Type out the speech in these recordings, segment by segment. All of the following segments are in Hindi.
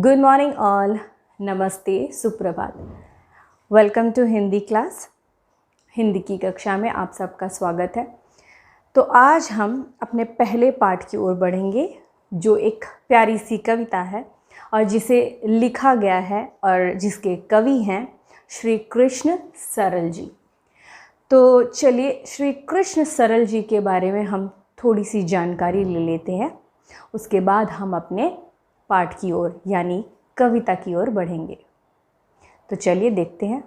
गुड मॉर्निंग ऑल, नमस्ते, सुप्रभात। Welcome to Hindi class. Hindi की कक्षा में आप सबका स्वागत है। तो आज हम अपने पहले पाठ की ओर बढ़ेंगे, जो एक प्यारी सी कविता है और जिसे लिखा गया है और जिसके कवि हैं श्री कृष्ण सरल जी। तो चलिए श्री कृष्ण सरल जी के बारे में हम थोड़ी सी जानकारी ले लेते हैं, उसके बाद हम अपने पाठ की ओर यानी कविता की ओर बढ़ेंगे। तो चलिए देखते हैं।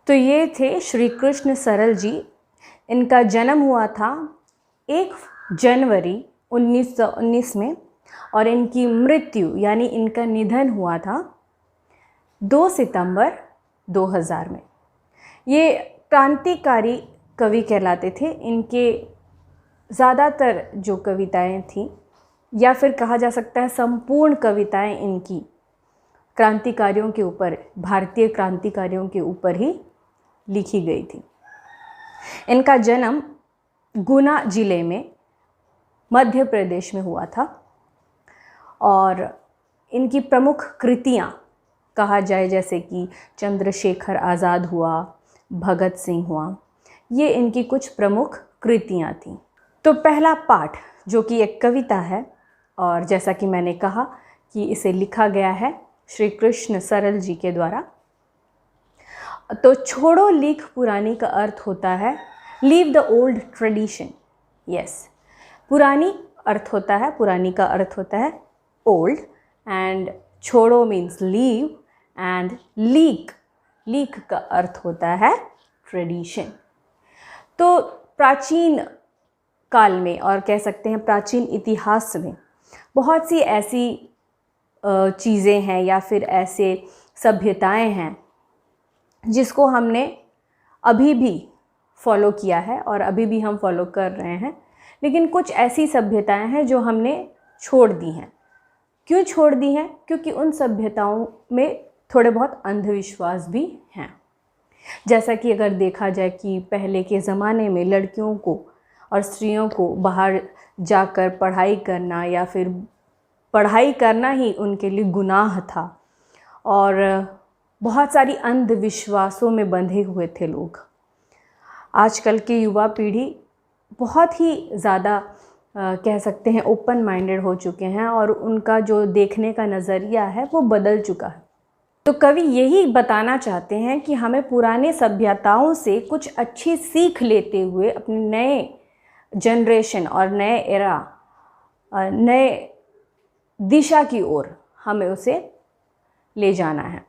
तो ये थे श्री कृष्ण सरल जी। इनका जन्म हुआ था 1 जनवरी 1919 में और इनकी मृत्यु यानी इनका निधन हुआ था 2 सितंबर 2000 में। ये क्रांतिकारी कवि कहलाते थे। इनके ज़्यादातर जो कविताएं थीं या फिर कहा जा सकता है संपूर्ण कविताएं इनकी क्रांतिकारियों के ऊपर, भारतीय क्रांतिकारियों के ऊपर ही लिखी गई थी। इनका जन्म गुना जिले में मध्य प्रदेश में हुआ था और इनकी प्रमुख कृतियां कहा जाए जैसे कि चंद्रशेखर आज़ाद हुआ, भगत सिंह हुआ, ये इनकी कुछ प्रमुख कृतियां थीं। तो पहला पाठ जो कि एक कविता है और जैसा कि मैंने कहा कि इसे लिखा गया है श्री कृष्ण सरल जी के द्वारा। तो छोड़ो लीक पुरानी का अर्थ होता है leave the old tradition. Yes, पुरानी अर्थ होता है, पुरानी का अर्थ होता है ओल्ड, एंड छोड़ो मीन्स लीव, एंड लीक का अर्थ होता है ट्रेडिशन। तो प्राचीन काल में और कह सकते हैं प्राचीन इतिहास में बहुत सी ऐसी चीज़ें हैं या फिर ऐसे सभ्यताएं हैं जिसको हमने अभी भी फॉलो किया है और अभी भी हम फॉलो कर रहे हैं, लेकिन कुछ ऐसी सभ्यताएं हैं जो हमने छोड़ दी हैं। क्यों छोड़ दी हैं? क्योंकि उन सभ्यताओं में थोड़े बहुत अंधविश्वास भी हैं। जैसा कि अगर देखा जाए कि पहले के ज़माने में लड़कियों को और स्त्रियों को बाहर जाकर पढ़ाई करना या फिर पढ़ाई करना ही उनके लिए गुनाह था और बहुत सारी अंधविश्वासों में बंधे हुए थे लोग। आजकल की युवा पीढ़ी बहुत ही ज़्यादा कह सकते हैं ओपन माइंडेड हो चुके हैं और उनका जो देखने का नज़रिया है वो बदल चुका है। तो कवि यही बताना चाहते हैं कि हमें पुराने सभ्यताओं से कुछ अच्छी सीख लेते हुए अपने नए जनरेशन और नए एरा, नए दिशा की ओर हमें उसे ले जाना है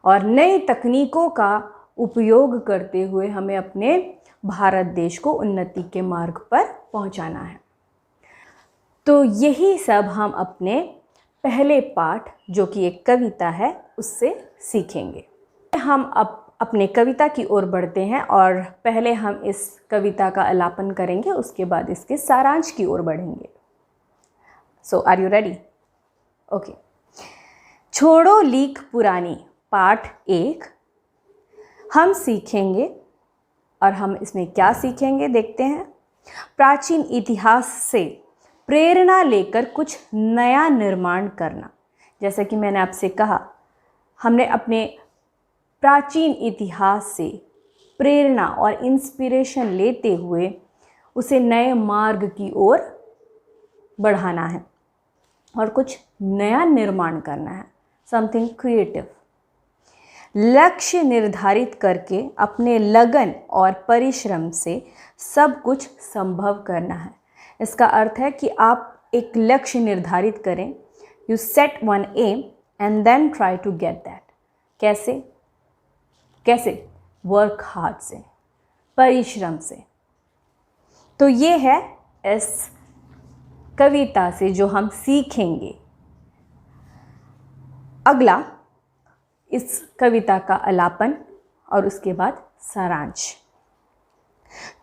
और नई तकनीकों का उपयोग करते हुए हमें अपने भारत देश को उन्नति के मार्ग पर पहुंचाना है। तो यही सब हम अपने पहले पाठ जो कि एक कविता है उससे सीखेंगे। हम अब अपने कविता की ओर बढ़ते हैं और पहले हम इस कविता का अलापन करेंगे, उसके बाद इसके सारांश की ओर बढ़ेंगे। सो आर यू रेडी? ओके। छोड़ो लीक पुरानी पाठ 1 हम सीखेंगे और हम इसमें क्या सीखेंगे देखते हैं। प्राचीन इतिहास से प्रेरणा लेकर कुछ नया निर्माण करना। जैसा कि मैंने आपसे कहा, हमने अपने प्राचीन इतिहास से प्रेरणा और इंस्पिरेशन लेते हुए उसे नए मार्ग की ओर बढ़ाना है और कुछ नया निर्माण करना है, समथिंग क्रिएटिव। लक्ष्य निर्धारित करके अपने लगन और परिश्रम से सब कुछ संभव करना है। इसका अर्थ है कि आप एक लक्ष्य निर्धारित करें, you set one aim and then try to get that. कैसे? वर्क हार्ड से, परिश्रम से। तो ये है इस कविता से जो हम सीखेंगे। अगला इस कविता का अलापन और उसके बाद सारांश।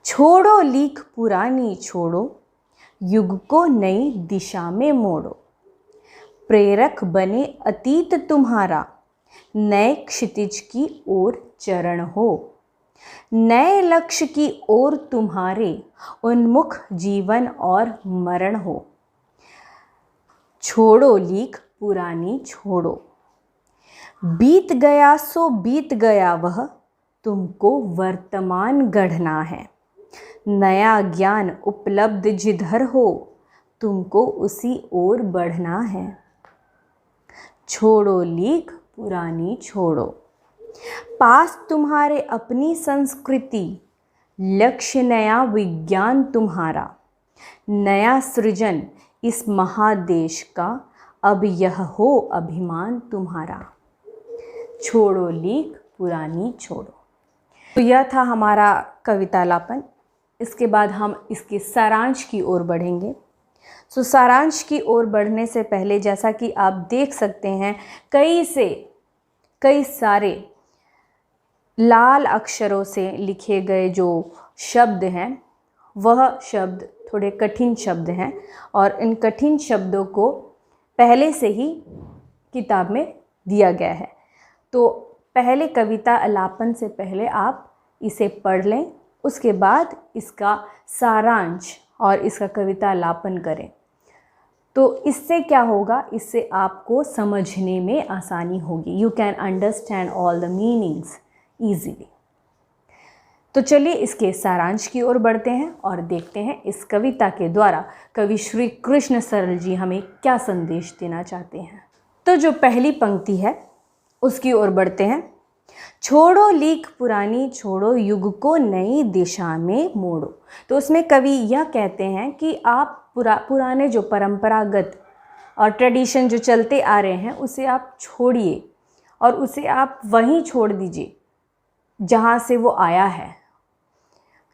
छोड़ो लीक पुरानी छोड़ो, युग को नई दिशा में मोड़ो। प्रेरक बने अतीत तुम्हारा, नए क्षितिज की ओर चरण हो। नए लक्ष्य की ओर तुम्हारे उन्मुख जीवन और मरण हो। छोड़ो लीक पुरानी छोड़ो। बीत गया सो बीत गया वह, तुमको वर्तमान गढ़ना है। नया ज्ञान उपलब्ध जिधर हो, तुमको उसी ओर बढ़ना है। छोड़ो लीक पुरानी छोड़ो। पास तुम्हारे अपनी संस्कृति, लक्ष्य नया विज्ञान तुम्हारा। नया सृजन इस महादेश का, अब यह हो अभिमान तुम्हारा। छोड़ो लीक पुरानी छोड़ो। तो यह था हमारा कवितालापन। इसके बाद हम इसके सारांश की ओर बढ़ेंगे। सारांश की ओर बढ़ने से पहले जैसा कि आप देख सकते हैं कई सारे लाल अक्षरों से लिखे गए जो शब्द हैं वह शब्द थोड़े कठिन शब्द हैं और इन कठिन शब्दों को पहले से ही किताब में दिया गया है। तो पहले कविता अलापन से पहले आप इसे पढ़ लें, उसके बाद इसका सारांश और इसका कविता अलापन करें। तो इससे क्या होगा, इससे आपको समझने में आसानी होगी। You can understand all the meanings easily. तो चलिए इसके सारांश की ओर बढ़ते हैं और देखते हैं इस कविता के द्वारा कवि श्री कृष्ण सरल जी हमें क्या संदेश देना चाहते हैं। तो जो पहली पंक्ति है उसकी ओर बढ़ते हैं। छोड़ो लीक पुरानी छोड़ो, युग को नई दिशा में मोड़ो। तो उसमें कवि यह कहते हैं कि आप पुराने जो परंपरागत और ट्रेडिशन जो चलते आ रहे हैं उसे आप छोड़िए और उसे आप वहीं छोड़ दीजिए जहाँ से वो आया है।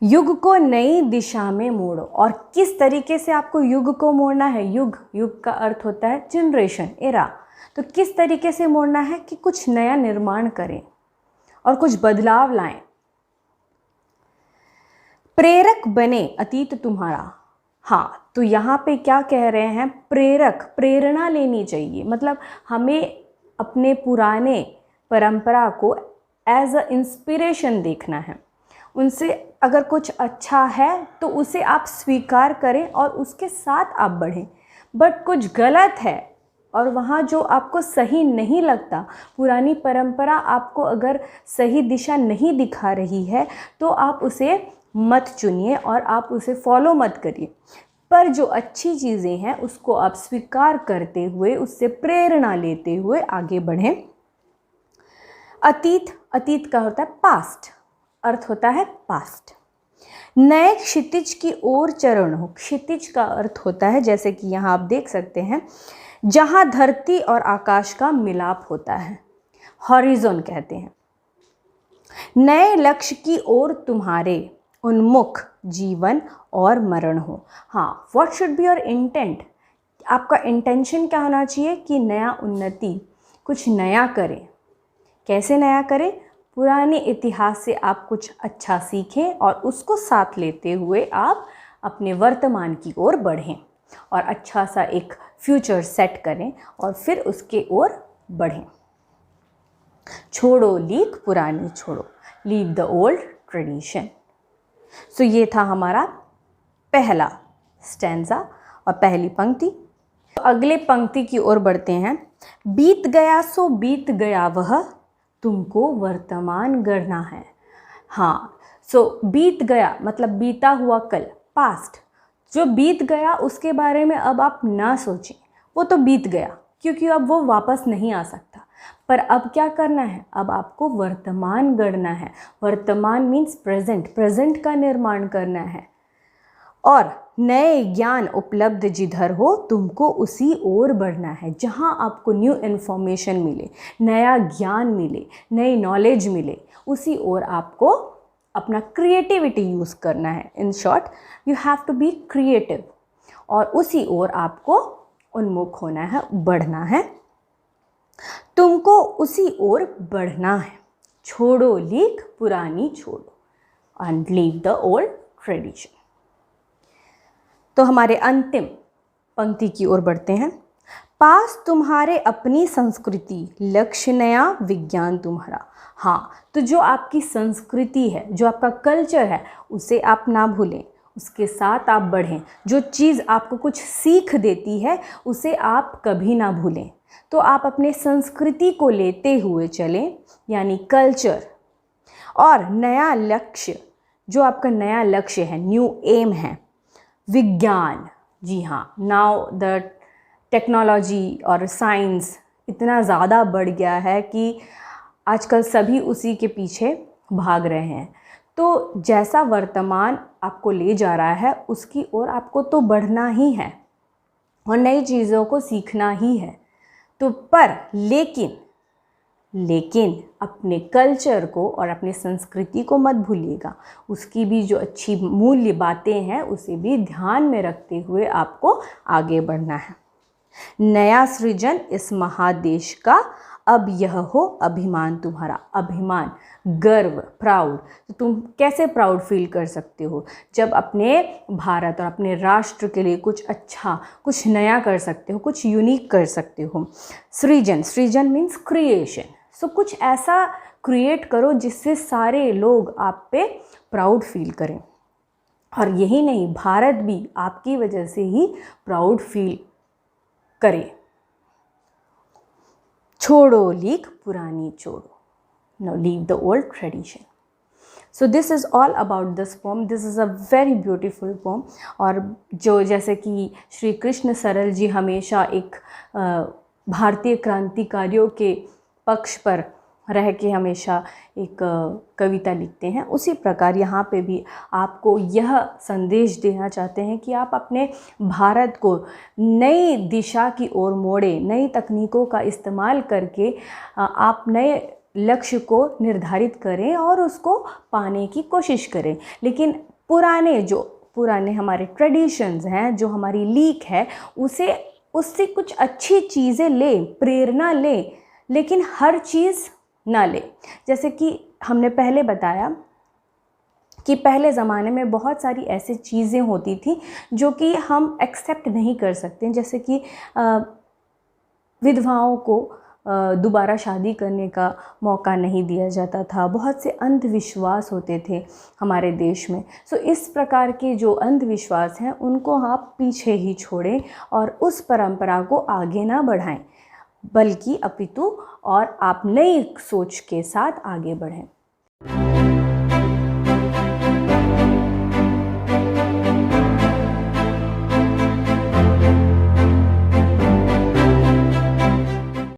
युग को नई दिशा में मोड़ो। और किस तरीके से आपको युग को मोड़ना है? युग का अर्थ होता है जनरेशन, एरा। तो किस तरीके से मोड़ना है कि कुछ नया निर्माण करें और कुछ बदलाव लाएं। प्रेरक बने अतीत तुम्हारा। हाँ, तो यहाँ पे क्या कह रहे हैं? प्रेरणा लेनी चाहिए। मतलब हमें अपने पुराने परंपरा को एज अ इंस्पिरेशन देखना है। उनसे अगर कुछ अच्छा है तो उसे आप स्वीकार करें और उसके साथ आप बढ़ें। बट कुछ गलत है और वहाँ जो आपको सही नहीं लगता, पुरानी परंपरा आपको अगर सही दिशा नहीं दिखा रही है तो आप उसे मत चुनिए और आप उसे फॉलो मत करिए। पर जो अच्छी चीज़ें हैं उसको आप स्वीकार करते हुए, उससे प्रेरणा लेते हुए आगे बढ़ें। अतीत का होता है पास्ट, अर्थ होता है पास्ट। नए क्षितिज की ओर चरण हो। क्षितिज का अर्थ होता है, जैसे कि यहाँ आप देख सकते हैं, जहाँ धरती और आकाश का मिलाप होता है, हॉरिजॉन कहते हैं। नए लक्ष्य की ओर तुम्हारे उन्मुख जीवन और मरण हो। हाँ, what should be your intent? आपका इंटेंशन क्या होना चाहिए कि नया उन्नति, कुछ नया करें। कैसे नया करें? पुराने इतिहास से आप कुछ अच्छा सीखें और उसको साथ लेते हुए आप अपने वर्तमान की ओर बढ़ें और अच्छा सा एक फ्यूचर सेट करें और फिर उसके ओर बढ़ें। छोड़ो लीक पुरानी छोड़ो, लीव द ओल्ड ट्रेडिशन। सो ये था हमारा पहला स्टैंजा और पहली पंक्ति। तो अगले पंक्ति की ओर बढ़ते हैं। बीत गया सो बीत गया वह, तुमको वर्तमान गढ़ना है। हाँ, सो बीत गया मतलब बीता हुआ कल, पास्ट। जो बीत गया उसके बारे में अब आप ना सोचें, वो तो बीत गया क्योंकि अब वो वापस नहीं आ सकता। पर अब क्या करना है? अब आपको वर्तमान गढ़ना है। वर्तमान मीन्स प्रेजेंट का निर्माण करना है। और नए ज्ञान उपलब्ध जिधर हो, तुमको उसी ओर बढ़ना है। जहाँ आपको न्यू इन्फॉर्मेशन मिले, नया ज्ञान मिले, नई नॉलेज मिले, उसी ओर आपको अपना क्रिएटिविटी यूज़ करना है। In short, you have to be creative और उसी ओर आपको उन्मुख होना है, बढ़ना है। तुमको उसी ओर बढ़ना है। छोड़ो लीक पुरानी छोड़ो and leave the old tradition. तो हमारे अंतिम पंक्ति की ओर बढ़ते हैं। पास तुम्हारे अपनी संस्कृति, लक्ष्य नया विज्ञान तुम्हारा। हाँ, तो जो आपकी संस्कृति है, जो आपका कल्चर है, उसे आप ना भूलें, उसके साथ आप बढ़ें। जो चीज़ आपको कुछ सीख देती है उसे आप कभी ना भूलें। तो आप अपने संस्कृति को लेते हुए चलें, यानी कल्चर। और नया लक्ष्य, जो आपका नया लक्ष्य है, न्यू एम है, विज्ञान। जी हाँ, नाउ द टेक्नोलॉजी और साइंस इतना ज़्यादा बढ़ गया है कि आजकल सभी उसी के पीछे भाग रहे हैं। तो जैसा वर्तमान आपको ले जा रहा है उसकी ओर आपको तो बढ़ना ही है और नई चीज़ों को सीखना ही है। तो लेकिन अपने कल्चर को और अपनी संस्कृति को मत भूलिएगा। उसकी भी जो अच्छी मूल्य बातें हैं उसे भी ध्यान में रखते हुए आपको आगे बढ़ना है। नया सृजन इस महादेश का, अब यह हो अभिमान तुम्हारा। अभिमान, गर्व, प्राउड। तो तुम कैसे प्राउड फील कर सकते हो? जब अपने भारत और अपने राष्ट्र के लिए कुछ अच्छा, कुछ नया कर सकते हो, कुछ यूनिक कर सकते हो। सृजन मीन्स क्रिएशन। सो कुछ ऐसा क्रिएट करो जिससे सारे लोग आप पे प्राउड फील करें। और यही नहीं, भारत भी आपकी वजह से ही प्राउड फील करे। छोड़ो लीक पुरानी छोड़ो, now leave the old tradition. So this is all about this poem. This is a very beautiful poem. और जो जैसे कि श्री कृष्ण सरल जी हमेशा एक भारतीय क्रांतिकारियों के पक्ष पर रह के हमेशा एक कविता लिखते हैं, उसी प्रकार यहाँ पे भी आपको यह संदेश देना चाहते हैं कि आप अपने भारत को नई दिशा की ओर मोड़ें, नई तकनीकों का इस्तेमाल करके आप नए लक्ष्य को निर्धारित करें और उसको पाने की कोशिश करें। लेकिन पुराने हमारे ट्रेडिशंस हैं, जो हमारी लीक है, उससे कुछ अच्छी चीज़ें लें, प्रेरणा लें, लेकिन हर चीज़ ना ले। जैसे कि हमने पहले बताया कि पहले ज़माने में बहुत सारी ऐसी चीज़ें होती थी जो कि हम एक्सेप्ट नहीं कर सकते। जैसे कि विधवाओं को दोबारा शादी करने का मौका नहीं दिया जाता था। बहुत से अंधविश्वास होते थे हमारे देश में। सो इस प्रकार के जो अंधविश्वास हैं उनको आप पीछे ही छोड़ें और उस परंपरा को आगे ना बढ़ाएं, बल्कि अपितु और आप नई सोच के साथ आगे बढ़ें।